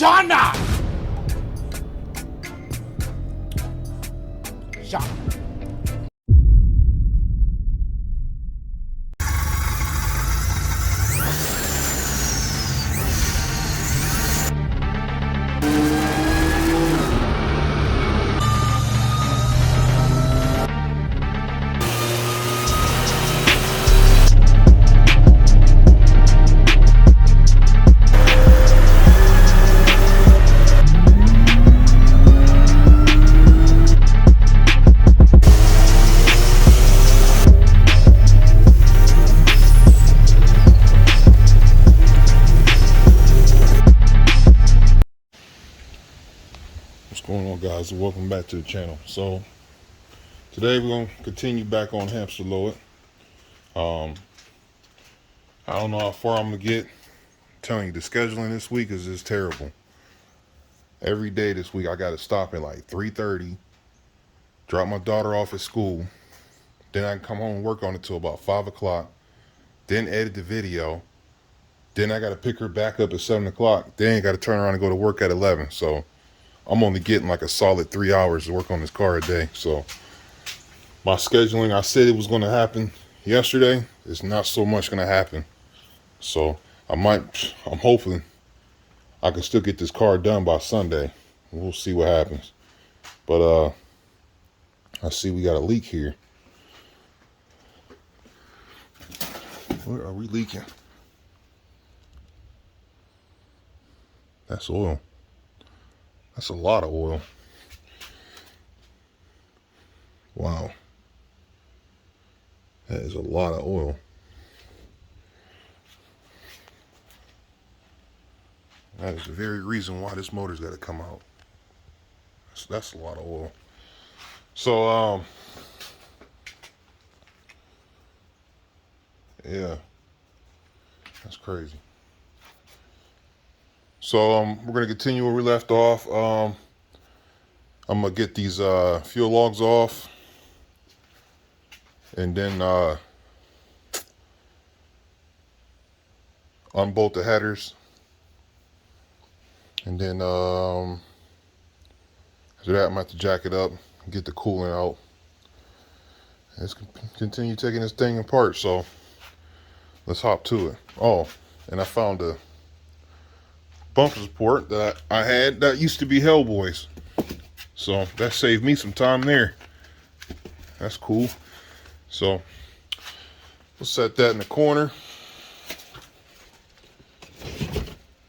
Shana! Shana. What's going on, guys? Welcome back to the channel. So today we're going to continue back on hamster load. I don't know how far I'm going to get. I'm telling you, the scheduling this week is just terrible. Every day this week I got to stop at like 3:30, drop my daughter off at school, then I can come home and work on it till about 5 o'clock, then edit the video, then I got to pick her back up at 7 o'clock, then I got to turn around and go to work at 11. So I'm only getting like a solid 3 hours to work on this car a day. So my scheduling, I said it was going to happen yesterday. It's not so much going to happen. So I'm hoping I can still get this car done by Sunday. We'll see what happens. But I see we got a leak here. Where are we leaking? That's oil. That's a lot of oil. Wow. That is a lot of oil. That is the very reason why this motor's got to come out. That's a lot of oil. So, yeah, that's crazy. So, we're going to continue where we left off. I'm going to get these fuel logs off, and then unbolt the headers, and then after that I'm going to have to jack it up and get the coolant out. Let's continue taking this thing apart, so let's hop to it. Oh, and I found a bumper support that I had that used to be Hellboy's, so that saved me some time there. That's cool. So we'll set that in the corner,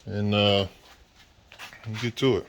and we'll get to it.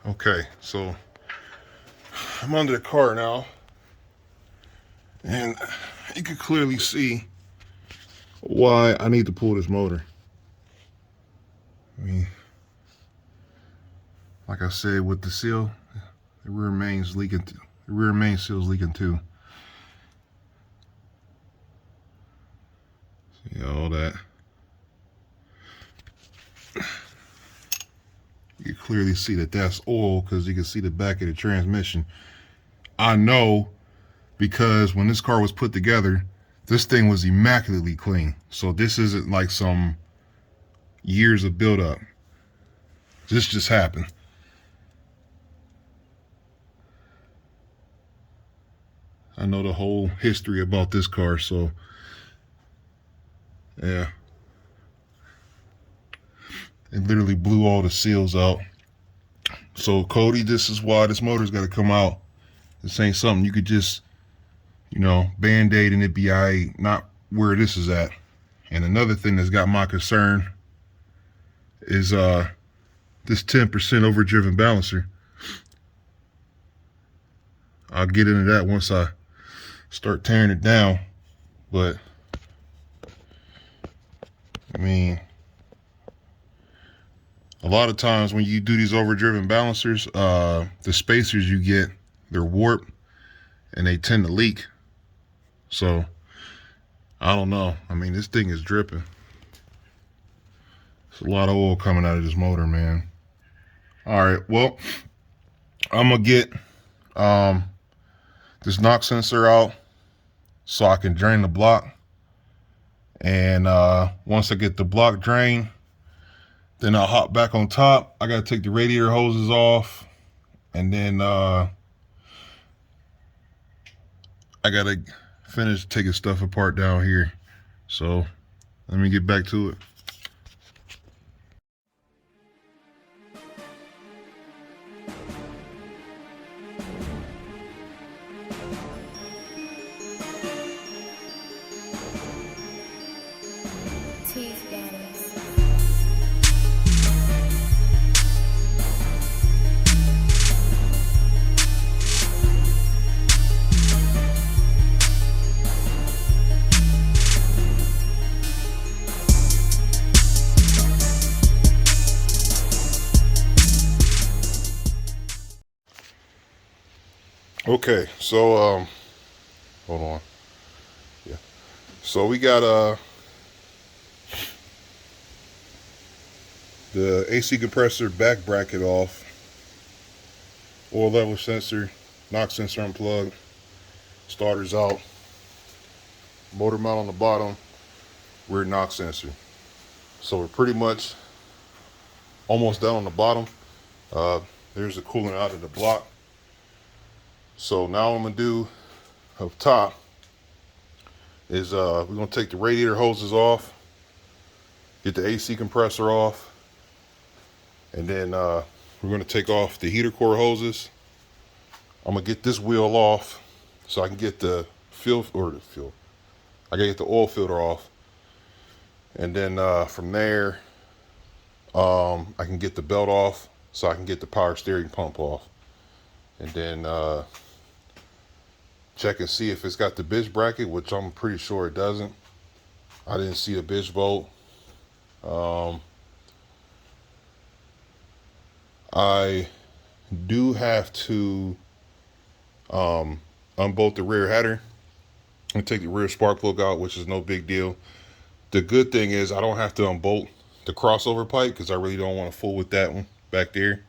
Okay, so I'm under the car now, and you can clearly see why I need to pull this motor. I mean, like I said, with the seal, the rear main's leaking. The rear main seal's leaking too. See all that? You can clearly see that that's oil because you can see the back of the transmission. I know because when this car was put together, this thing was immaculately clean. So this isn't like some years of buildup. This just happened. I know the whole history about this car, so yeah. It literally blew all the seals out. So Cody, this is why this motor's got to come out. This ain't something you could just, you know, band-aid and it be all right. Not where this is at. And another thing that's got my concern is this 10% overdriven balancer. I'll get into that once I start tearing it down. But I mean, a lot of times when you do these overdriven balancers, the spacers you get, they're warped and they tend to leak. So I don't know. I mean, this thing is dripping. There's a lot of oil coming out of this motor, man. All right, well, I'm gonna get this knock sensor out so I can drain the block. And once I get the block drained, then I'll hop back on top. I gotta take the radiator hoses off, and then I gotta finish taking stuff apart down here. So let me get back to it. Okay, so hold on. Yeah. So we got the AC compressor back bracket off, oil level sensor, knock sensor unplugged, starters out, motor mount on the bottom, rear knock sensor. So we're pretty much almost done on the bottom. There's the coolant out of the block. So now what I'm gonna do up top is we're gonna take the radiator hoses off, get the AC compressor off, and then we're gonna take off the heater core hoses. I'm gonna get this wheel off so I can get the I gotta get the oil filter off, and then from there I can get the belt off so I can get the power steering pump off, and then check and see if it's got the bitch bracket, which I'm pretty sure it doesn't. I didn't see a bitch bolt. I do have to unbolt the rear header and take the rear spark plug out, which is no big deal. The good thing is I don't have to unbolt the crossover pipe because I really don't want to fool with that one back there.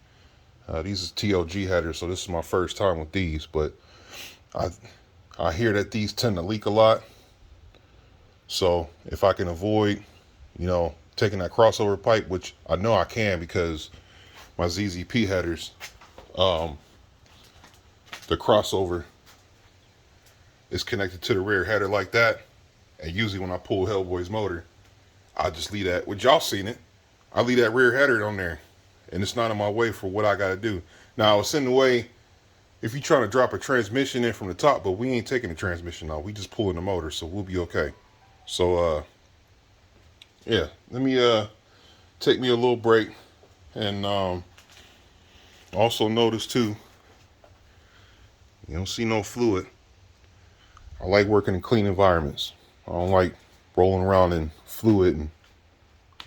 These is TLG headers, so this is my first time with these, but I hear that these tend to leak a lot. So if I can avoid, taking that crossover pipe, which I know I can because my ZZP headers, the crossover is connected to the rear header like that. And usually when I pull Hellboy's motor, I just leave that, which y'all seen it, I leave that rear header on there and it's not in my way for what I got to do. Now it's in the way if you're trying to drop a transmission in from the top, but we ain't taking the transmission out. We just pulling the motor, so we'll be okay. So, yeah, let me take me a little break. And also notice too, you don't see no fluid. I like working in clean environments. I don't like rolling around in fluid, and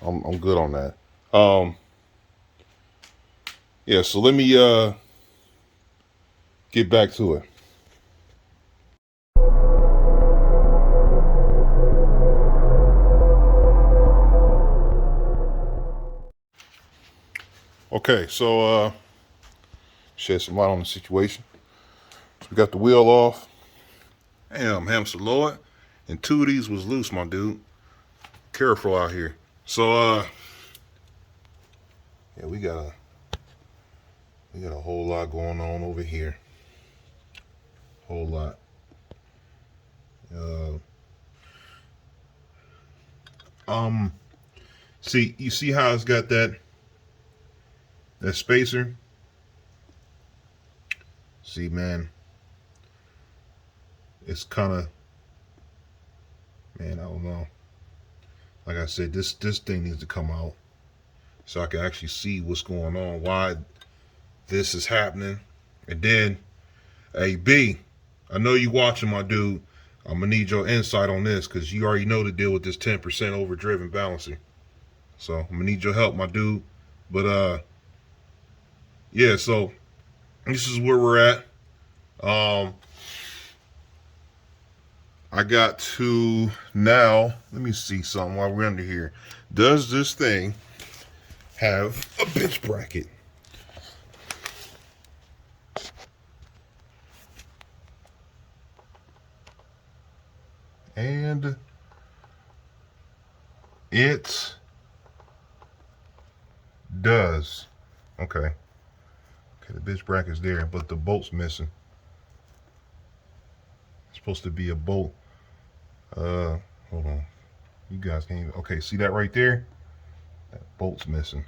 I'm good on that. Yeah, so let me get back to it. Okay, so shed some light on the situation. So we got the wheel off. Damn, hamster Lord. And 2 of these was loose, my dude. Careful out here. So yeah, we got a whole lot going on over here. Whole lot. See, you see how it's got that spacer? See, man, it's kind of Man, I don't know. Like I said, this thing needs to come out so I can actually see what's going on, why this is happening. And then, hey B, I know you watching, my dude. I'm gonna need your insight on this because you already know the deal with this 10% overdriven balancer. So I'm gonna need your help, my dude. But yeah, so this is where we're at. I got to now, let me see something while we're under here. Does this thing have a bench bracket? And it does. Okay. Okay, the bench bracket's there, but the bolt's missing. It's supposed to be a bolt. Hold on. You guys can't even, okay, see that right there? That bolt's missing.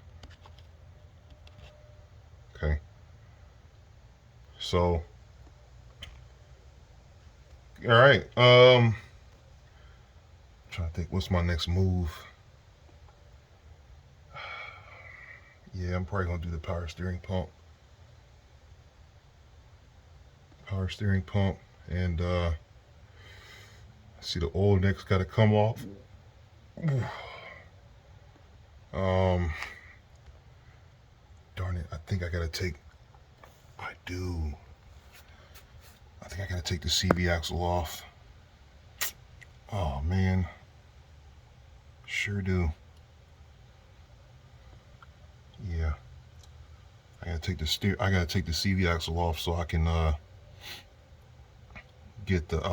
Okay. So, all right. I'm trying to think, what's my next move? Yeah, I'm probably gonna do the power steering pump. Power steering pump, and see the oil neck's gotta come off. Darn it, I think I gotta take, I do. I think I gotta take the CV axle off. Oh man, sure do. Yeah, I gotta take the CV axle off so I can get the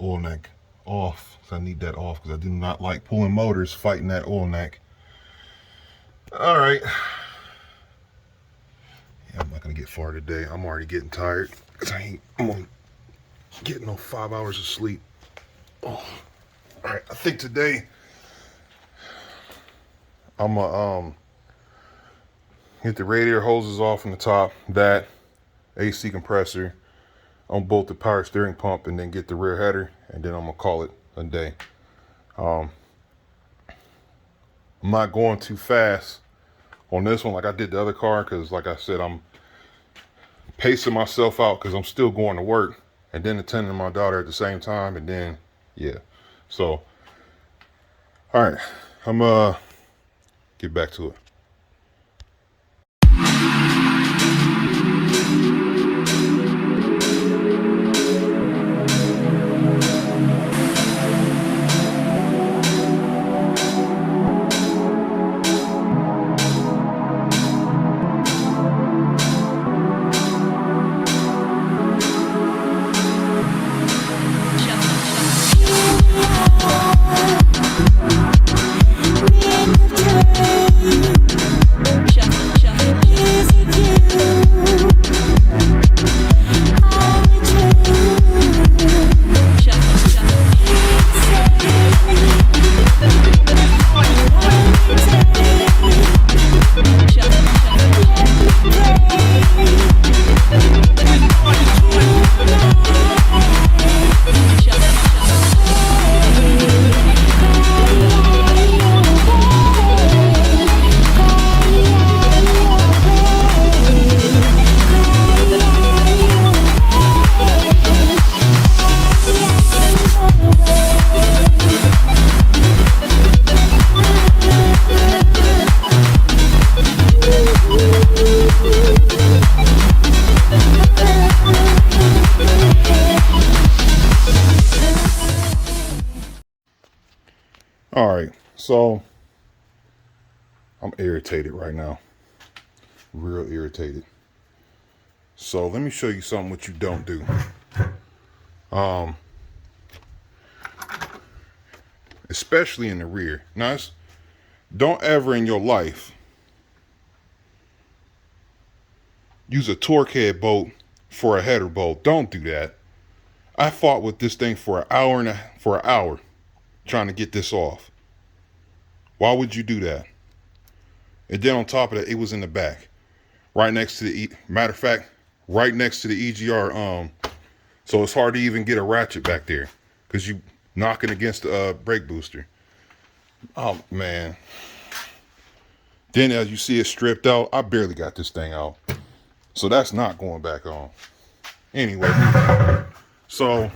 oil neck off. So I need that off because I do not like pulling motors fighting that oil neck. All right. Yeah, I'm not gonna get far today. I'm already getting tired because I'm only getting no 5 hours of sleep. Oh, all right. I think today I'm gonna get the radiator hoses off from the top, that AC compressor, on both the power steering pump, and then get the rear header, and then I'm gonna call it a day. I'm not going too fast on this one like I did the other car because, like I said, I'm pacing myself out because I'm still going to work and then attending my daughter at the same time, and then yeah. So all right, I'm get back to it. All right, so I'm irritated right now, real irritated. So let me show you something what you don't do. Especially in the rear. Now, don't ever in your life use a torque head bolt for a header bolt. Don't do that. I fought with this thing for an hour trying to get this off. Why would you do that? And then on top of that, it was in the back, right next to the matter of fact, right next to the EGR So it's hard to even get a ratchet back there because you knocking against the brake booster. Oh man. Then as you see it stripped out, I barely got this thing out. So that's not going back on. Anyway, so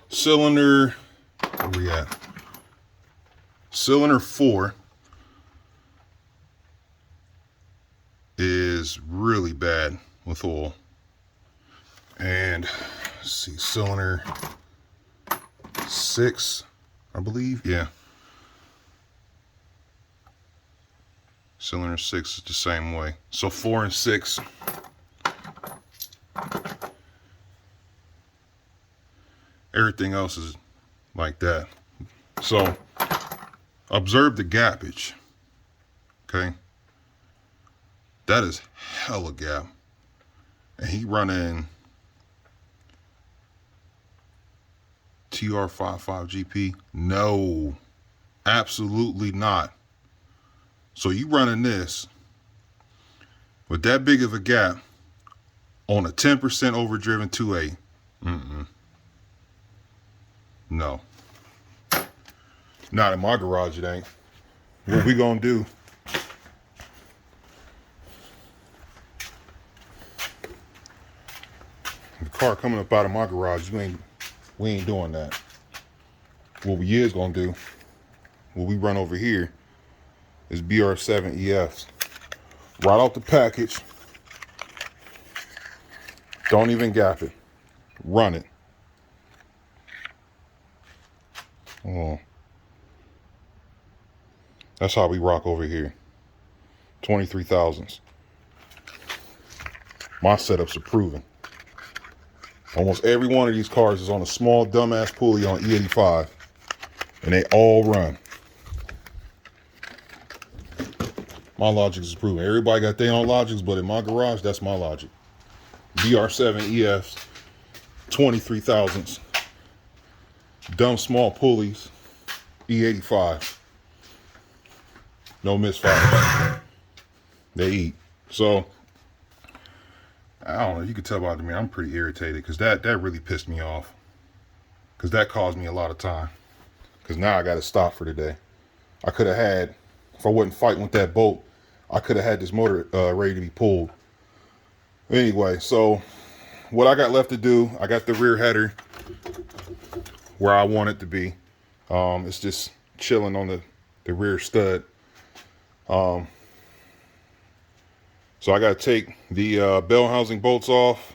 cylinder, where we at? Cylinder 4 is really bad with oil. And let's see, cylinder 6, I believe. Yeah. Cylinder 6 is the same way. So 4 and 6. Everything else is like that. So observe the gappage. Okay. That is hella gap. And he running TR55 GP? No, absolutely not. So you running this with that big of a gap on a 10% overdriven 2.8. No. Not in my garage, it ain't. What we gonna do? The car coming up out of my garage, we ain't doing that. What we is gonna do, what we run over here, is BR7 EFs. Right off the package. Don't even gap it. Run it. Oh. That's how we rock over here. 23,000s. My setups are proven. Almost every one of these cars is on a small dumbass pulley on E85. And they all run. My logic is proven. Everybody got their own logics, but in my garage, that's my logic. BR7 EFs, 23,000s. Dumb small pulleys, E85. No misfires. They eat. So, I don't know. You can tell by me, I'm pretty irritated because that really pissed me off. Because that caused me a lot of time. Because now I got to stop for today. I could have had, if I wasn't fighting with that bolt, I could have had this motor ready to be pulled. Anyway, so what I got left to do, I got the rear header where I want it to be. It's just chilling on the rear stud. So I got to take the bell housing bolts off.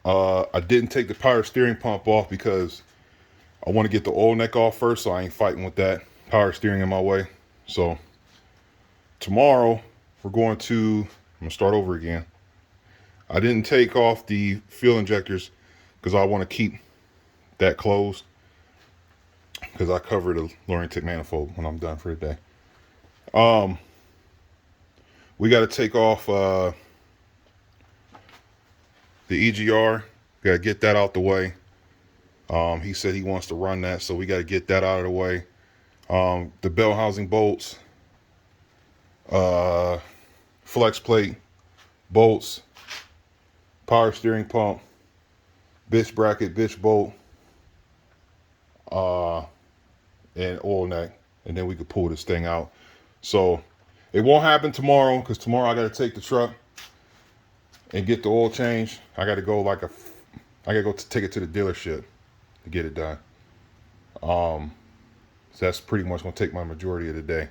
I didn't take the power steering pump off because I want to get the oil neck off first, so I ain't fighting with that power steering in my way. So tomorrow we're going to, I'm gonna start over again. I didn't take off the fuel injectors because I want to keep that closed because I covered a lowering tip manifold when I'm done for the day. We got to take off the EGR. Got to get that out the way. He said he wants to run that, so we got to get that out of the way. The bell housing bolts, flex plate, bolts, power steering pump, bitch bracket, bitch bolt, and oil neck, and then we could pull this thing out. So it won't happen tomorrow because tomorrow I got to take the truck and get the oil change. I got to go I got to go take it to the dealership to get it done. So that's pretty much gonna take my majority of the day.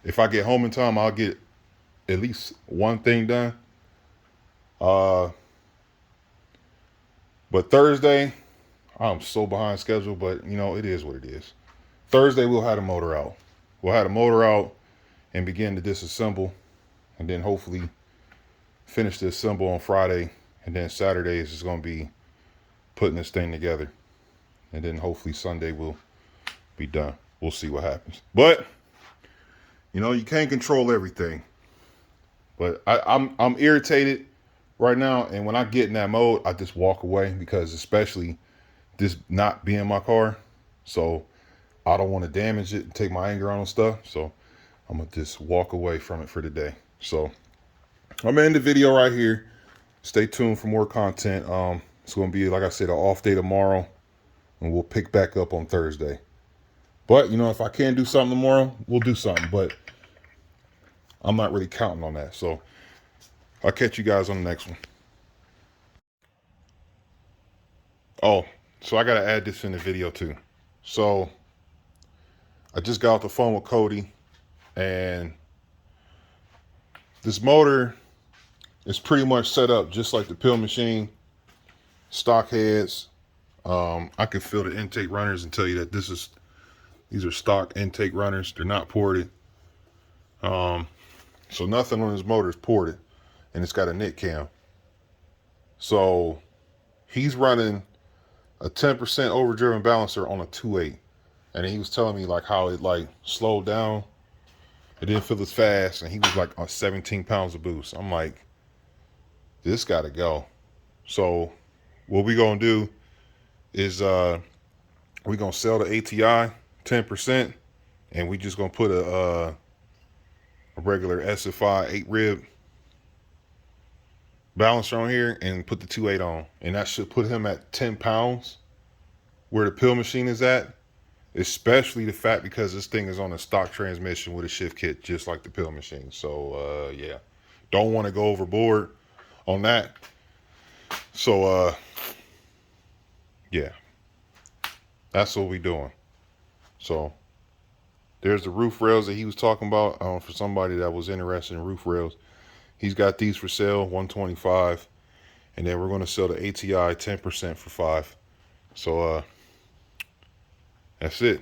If I get home in time, I'll get at least one thing done. But Thursday, I'm so behind schedule, but you know, it is what it is. Thursday, we'll have the motor out. We'll have the motor out and begin to disassemble, and then hopefully finish the assemble on Friday, and then Saturday is just gonna be putting this thing together, and then hopefully Sunday will be done. We'll see what happens. But you know, you can't control everything. But I'm irritated right now, and when I get in that mode, I just walk away because especially this not being my car, so I don't want to damage it and take my anger on and stuff. So I'm gonna just walk away from it for today. So I'm gonna end the video right here. Stay tuned for more content. It's gonna be, like I said, an off day tomorrow, and we'll pick back up on Thursday. But you know, if I can do something tomorrow, we'll do something. But I'm not really counting on that. So I'll catch you guys on the next one. Oh, so I gotta add this in the video too. So I just got off the phone with Cody, and this motor is pretty much set up just like the pill machine. Stock heads. I can feel the intake runners and tell you that these are stock intake runners. They're not ported. So nothing on this motor is ported, and it's got a knit cam. So he's running a 10% overdriven balancer on a 2.8, and he was telling me like how it like slowed down. It didn't feel as fast, and he was like on 17 pounds of boost. I'm like, this gotta go. So what we gonna do is we gonna sell the ATI 10%, and we just gonna put a regular SFI 8 rib balancer on here and put the 2.8 on, and that should put him at 10 pounds where the pill machine is at, especially the fact because this thing is on a stock transmission with a shift kit just like the pill machine. So yeah, don't want to go overboard on that. So yeah, that's what we doing. So there's the roof rails that he was talking about. For somebody that was interested in roof rails, he's got these for sale, $125, and then we're going to sell the ATI 10% for $5. So that's it.